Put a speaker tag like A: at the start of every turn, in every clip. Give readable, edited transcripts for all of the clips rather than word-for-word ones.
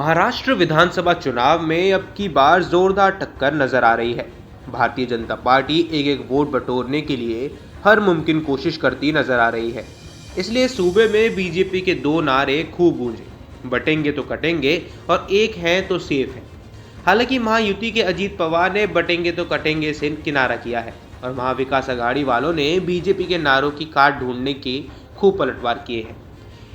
A: महाराष्ट्र विधानसभा चुनाव में अब की बार जोरदार टक्कर नजर आ रही है। भारतीय जनता पार्टी एक एक वोट बटोरने के लिए हर मुमकिन कोशिश करती नजर आ रही है। इसलिए सूबे में बीजेपी के दो नारे खूब गूंजे, बटेंगे तो कटेंगे और एक है तो सेफ है। हालांकि महायुति के अजीत पवार ने बटेंगे तो कटेंगे से किनारा किया है और महाविकास अघाड़ी वालों ने बीजेपी के नारों की काट ढूंढने की खूब पलटवार किए हैं।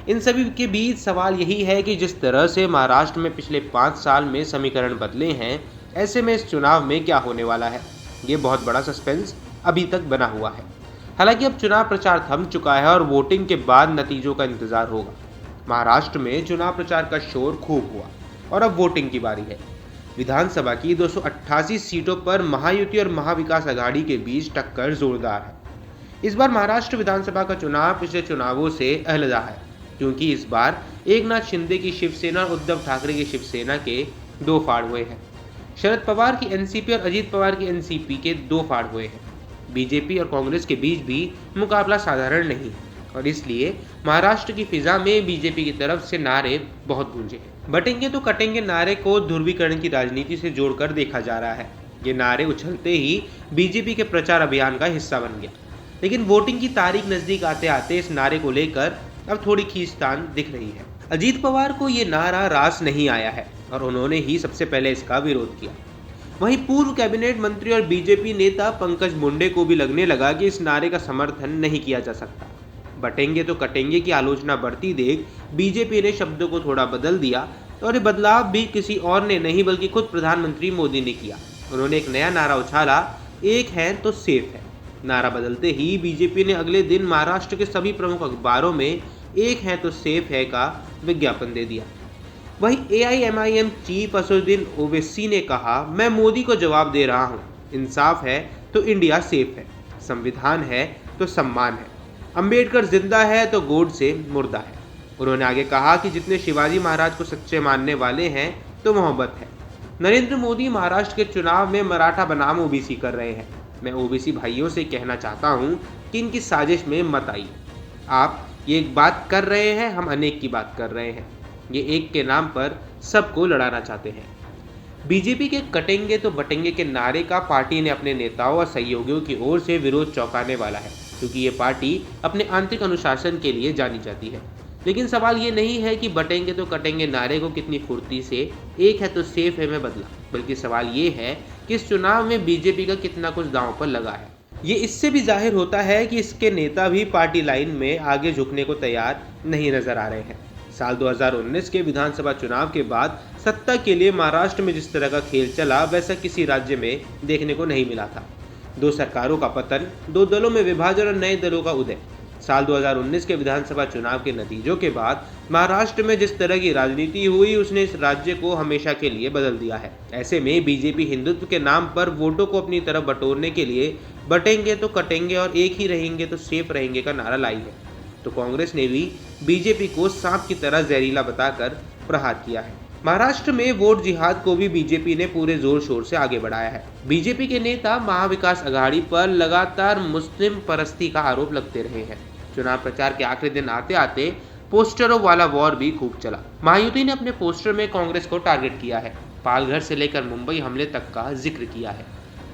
A: इन सभी के बीच सवाल यही है कि जिस तरह से महाराष्ट्र में पिछले 5 साल में समीकरण बदले हैं, ऐसे में इस चुनाव में क्या होने वाला है, ये बहुत बड़ा सस्पेंस अभी तक बना हुआ है। हालांकि अब चुनाव प्रचार थम चुका है और वोटिंग के बाद नतीजों का इंतजार होगा। महाराष्ट्र में चुनाव प्रचार का शोर खूब हुआ और अब वोटिंग की बारी है। विधानसभा की 288 सीटों पर महायुति और महाविकास अघाड़ी के बीच टक्कर जोरदार है। इस बार महाराष्ट्र विधानसभा का चुनाव पिछले चुनावों से अलग है, क्योंकि इस बार एकनाथ शिंदे की शिवसेना और उद्धव ठाकरे की शिवसेना के दो फाड़ हुए हैं। शरद पवार की एनसीपी और अजीत पवार की एनसीपी के दो फाड़ हुए हैं। बीजेपी और कांग्रेस के बीच भी मुकाबला साधारण नहीं है और इसलिए महाराष्ट्र की फिजा में बीजेपी की तरफ से नारे बहुत गूंजे हैं। बटेंगे तो कटेंगे नारे को ध्रुवीकरण की राजनीति से जोड़कर देखा जा रहा है। ये नारे उछलते ही बीजेपी के प्रचार अभियान का हिस्सा बन गया, लेकिन वोटिंग की तारीख नजदीक आते आते इस नारे को लेकर अब थोड़ी खींचतान दिख रही है। अजीत पवार को ये नारा रास नहीं आया है और उन्होंने ही सबसे पहले इसका विरोध किया। वहीं पूर्व कैबिनेट मंत्री और बीजेपी नेता पंकज मुंडे को भी लगने लगा कि इस नारे का समर्थन नहीं किया जा सकता। बटेंगे तो कटेंगे की आलोचना बढ़ती देख बीजेपी ने शब्दों को थोड़ा बदल दिया और ये बदलाव भी किसी और ने नहीं बल्कि खुद प्रधानमंत्री मोदी ने किया। उन्होंने एक नया नारा उछाला, एक है तो सेफ है। नारा बदलते ही बीजेपी ने अगले दिन महाराष्ट्र के सभी प्रमुख अखबारों में एक है तो सेफ है का विज्ञापन दे दिया। वहीं एआईएमआईएम चीफ असदुद्दीन ओवैसी ने कहा, मैं मोदी को जवाब दे रहा हूं, इंसाफ है तो इंडिया सेफ है, संविधान है तो सम्मान है, अंबेडकर जिंदा है तो गोडसे मुर्दा है। उन्होंने आगे कहा कि जितने शिवाजी महाराज को सच्चे मानने वाले हैं तो मोहब्बत है। नरेंद्र मोदी महाराष्ट्र के चुनाव में मराठा बनाम ओबीसी कर रहे हैं। मैं ओबीसी भाइयों से कहना चाहता हूं कि इनकी साजिश में मत आइए। आप ये एक बात कर रहे हैं, हम अनेक की बात कर रहे हैं। ये एक के नाम पर सबको लड़ाना चाहते हैं। बीजेपी के कटेंगे तो बटेंगे के नारे का पार्टी ने अपने नेताओं और सहयोगियों की ओर से विरोध चौंकाने वाला है, क्योंकि ये पार्टी अपने आंतरिक अनुशासन के लिए जानी जाती है। लेकिन सवाल ये नहीं है कि बटेंगे तो कटेंगे नारे को कितनी फुर्ती से एक है तो सेफ है में बदला, बल्कि सवाल ये है कि इस चुनाव में बीजेपी का कितना कुछ दांव पर लगा है। ये इससे भी जाहिर होता है कि इसके नेता भी पार्टी लाइन में आगे झुकने को तैयार नहीं नजर आ रहे हैं। साल 2019 के विधानसभा चुनाव के बाद सत्ता के लिए महाराष्ट्र में जिस तरह का खेल चला, वैसा किसी राज्य में देखने को नहीं मिला था। दो सरकारों का पतन, दो दलों में विभाजन और नए दलों का उदय। साल 2019 के विधानसभा चुनाव के नतीजों के बाद महाराष्ट्र में जिस तरह की राजनीति हुई, उसने इस राज्य को हमेशा के लिए बदल दिया है। ऐसे में बीजेपी हिंदुत्व के नाम पर वोटों को अपनी तरफ बटोरने के लिए बटेंगे तो कटेंगे और एक ही रहेंगे तो सेफ रहेंगे का नारा लाई है, तो कांग्रेस ने भी बीजेपी को सांप की तरह जहरीला बताकर प्रहार किया है। महाराष्ट्र में वोट जिहाद को भी बीजेपी ने पूरे जोर शोर से आगे बढ़ाया है। बीजेपी के नेता महाविकास अघाड़ी पर लगातार मुस्लिम परस्ती का आरोप लगते रहे हैं। चुनाव प्रचार के आखिरी दिन आते आते पोस्टरों वाला वॉर भी खूब चला। महायुति ने अपने पोस्टर में कांग्रेस को टारगेट किया है, पालघर से लेकर मुंबई हमले तक का जिक्र किया है।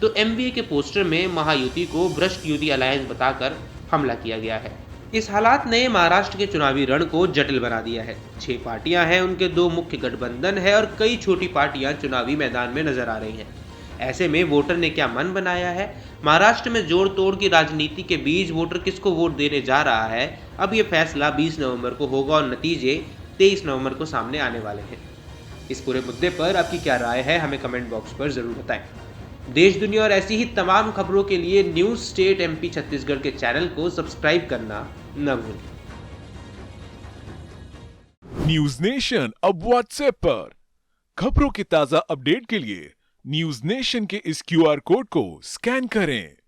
A: तो एमवीए के पोस्टर में महायुति को भ्रष्ट युति अलायंस बताकर हमला किया गया है। इस हालात ने महाराष्ट्र के चुनावी रण को जटिल बना दिया है। 6 पार्टियां हैं, उनके 2 मुख्य गठबंधन है और कई छोटी पार्टियां चुनावी मैदान में नजर आ रही हैं। ऐसे में वोटर ने क्या मन बनाया है? महाराष्ट्र में जोड़ तोड़ की राजनीति के बीच वोटर किसको वोट देने जा रहा है, अब ये फैसला 20 नवंबर को होगा और नतीजे 23 नवंबर को सामने आने वाले हैं। इस पूरे मुद्दे पर आपकी क्या राय है, हमें कमेंट बॉक्स पर जरूर बताएं। देश दुनिया और ऐसी ही तमाम खबरों के लिए न्यूज स्टेट एमपी छत्तीसगढ़ के चैनल को सब्सक्राइब करना न भूलें।
B: न्यूज नेशन अब व्हाट्सएप पर खबरों की ताजा अपडेट के लिए न्यूज नेशन के इस क्यूआर कोड को स्कैन करें।